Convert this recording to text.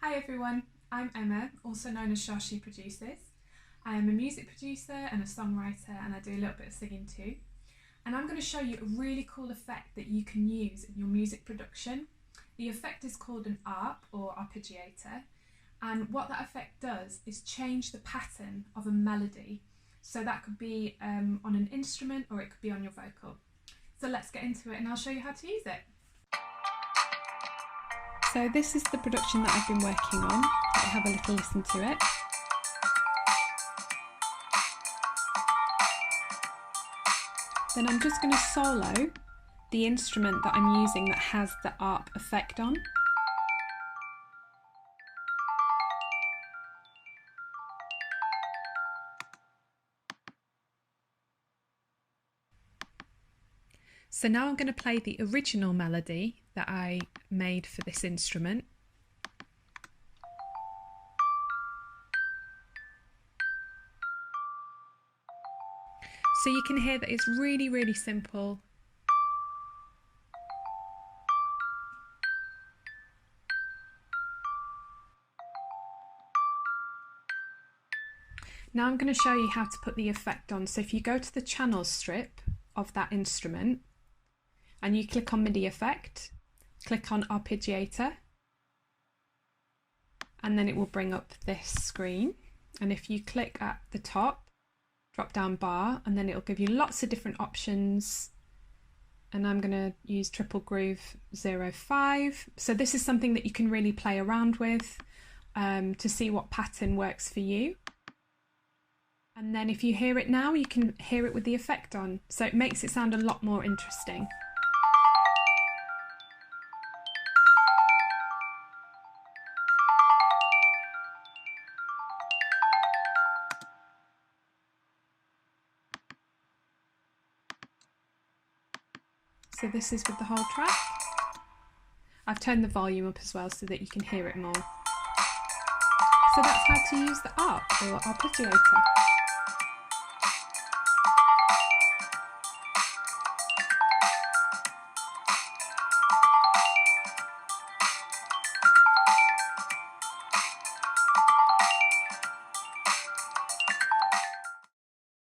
Hi everyone, I'm Emma, also known as ShaShe Produces. I am a music producer and a songwriter, and I do a little bit of singing too. And I'm going to show you a really cool effect that you can use in your music production. The effect is called an ARP or Arpeggiator, and what that effect does is change the pattern of a melody. So that could be on an instrument or it could be on your vocal. So let's get into it and I'll show you how to use it. So this is the production that I've been working on. I'll have a little listen to it. Then I'm just going to solo the instrument that I'm using that has the ARP effect on. So now I'm going to play the original melody that I made for this instrument. So you can hear that it's really simple. Now I'm going to show you how to put the effect on. So if you go to the channel strip of that instrument and you click on MIDI effect, click on Arpeggiator, and then it will bring up this screen. And if you click at the top, drop down bar, and then it'll give you lots of different options. And I'm going to use triple groove 05. So this is something that you can really play around with to see what pattern works for you. And then if you hear it now, you can hear it with the effect on. So it makes it sound a lot more interesting. So this is with the whole track. I've turned the volume up as well so that you can hear it more. So that's how to use the ARP or Arpeggiator.